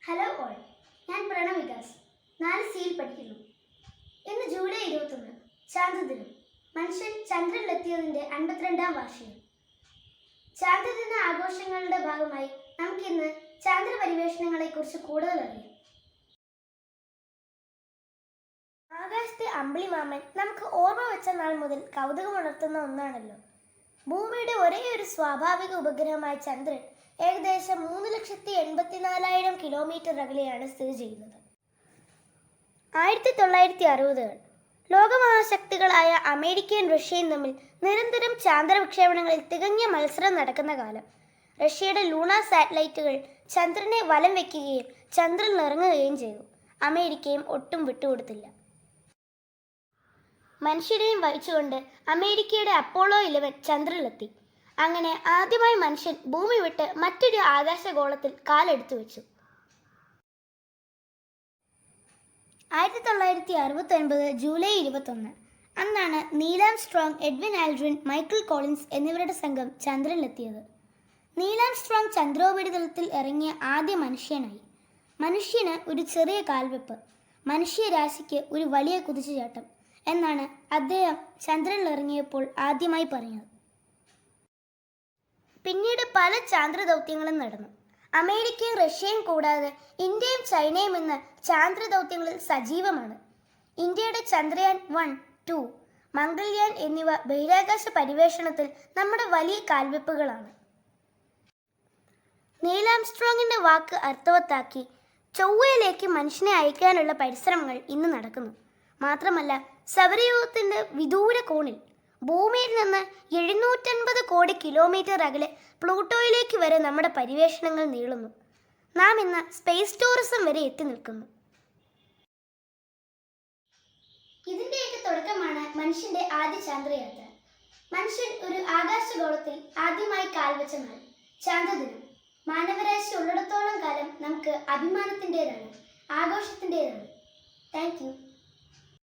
Hello all, ഞാൻ Pranav Vikas 4C പഠിക്കുന്നു. ഇന്ന് ജൂലൈ 21 ചാന്ദ്രദിനം. മനുഷ്യൻ ചന്ദ്രനിലെത്തിയതിൻ്റെ 52ാം വാർഷികം. ചാന്ദ്രദിന ആഘോഷങ്ങളുടെ ഭാഗമായി നമുക്കിന്ന് ചാന്ദ്ര പര്യവേഷണങ്ങളെക്കുറിച്ച് കൂടുതൽ അറിയാം. ആകാശത്തെ അമ്പിളിമാമൻ നമുക്ക് ഓർമ്മ വെച്ച നാൾ മുതൽ കൗതുകമുണർത്തുന്ന ഒന്നാണല്ലോ. ഭൂമിയുടെ ഒരേ ഒരു സ്വാഭാവിക ഉപഗ്രഹമായ ചന്ദ്രൻ ഏകദേശം 3,84,000 കിലോമീറ്റർ അകലെയാണ് സ്ഥിതി ചെയ്യുന്നത്. 1960-കൾ ലോകമഹാശക്തികളായ അമേരിക്കയും റഷ്യയും തമ്മിൽ നിരന്തരം ചാന്ദ്ര വിക്ഷേപണങ്ങളിൽ തികഞ്ഞ മത്സരം നടക്കുന്ന കാലം. റഷ്യയുടെ ലൂണ സാറ്റലൈറ്റുകൾ ചന്ദ്രനെ വലം വയ്ക്കുകയും ചന്ദ്രനിൽ ഇറങ്ങുകയും ചെയ്തു. അമേരിക്കയും ഒട്ടും വിട്ടുകൊടുത്തില്ല. മനുഷ്യരെയും വഹിച്ചുകൊണ്ട് അമേരിക്കയുടെ അപ്പോളോ 11 ചന്ദ്രനിലെത്തി. അങ്ങനെ ആദ്യമായി മനുഷ്യൻ ഭൂമി വിട്ട് മറ്റൊരു ആകാശഗോളത്തിൽ കാലെടുത്തു വെച്ചു. 1969 ജൂലൈ 21 അന്നാണ് Neil Armstrong, Edwin Aldrin, Michael Collins എന്നിവരുടെ സംഘം ചന്ദ്രനിലെത്തിയത്. നീൽ ആംസ്ട്രോങ് ചന്ദ്രോപരിതലത്തിൽ ഇറങ്ങിയ ആദ്യ മനുഷ്യനായി. മനുഷ്യന് ഒരു ചെറിയ കാൽവെപ്പ്, മനുഷ്യരാശിക്ക് ഒരു വലിയ കുതിച്ചുചാട്ടം എന്നാണ് അദ്ദേഹം ചന്ദ്രനിലിറങ്ങിയപ്പോൾ ആദ്യമായി പറഞ്ഞത്. പിന്നീട് പല ചാന്ദ്രദൗത്യങ്ങളും നടന്നു. അമേരിക്കയും റഷ്യയും കൂടാതെ ഇന്ത്യയും ചൈനയും ഇന്ന് ചാന്ദ്രദൗത്യങ്ങളിൽ സജീവമാണ്. ഇന്ത്യയുടെ ചന്ദ്രയാൻ 1, 2, മംഗൾയാൻ എന്നിവ ബഹിരാകാശ പര്യവേഷണത്തിൽ നമ്മുടെ വലിയ കാൽവെപ്പുകളാണ്. നീൽ ആംസ്ട്രോങ്ങിന്റെ വാക്ക് അർത്ഥവത്താക്കി ചൊവ്വയിലേക്ക് മനുഷ്യനെ അയക്കാനുള്ള പരിശ്രമങ്ങൾ ഇന്ന് നടക്കുന്നു. മാത്രമല്ല, സൗരയൂഥത്തിന്റെ വിദൂര കോണിൽ ഭൂമിയിൽ നിന്ന് 750 കോടി കിലോമീറ്റർ അകലെ പ്ലൂട്ടോയിലേക്ക് വരെ നമ്മുടെ പര്യവേഷണങ്ങൾ നീളുന്നു. നാം ഇന്ന് സ്പേസ് ടൂറിസം വരെ എത്തി നിൽക്കുന്നു. ഇതിന്റെയൊക്കെ തുടക്കമാണ് മനുഷ്യന്റെ ആദ്യ ചാന്ദ്രയാത്ര. മനുഷ്യൻ ഒരു ആകാശഗോളത്തിൽ ആദ്യമായി കാൽവെച്ച നാൾ ചാന്ദ്രദിനം. മാനവരാശി ഉള്ളിടത്തോളം കാലം നമുക്ക് അഭിമാനത്തിൻ്റെതാണ്, ആഘോഷത്തിൻ്റെതാണ്. Thank you.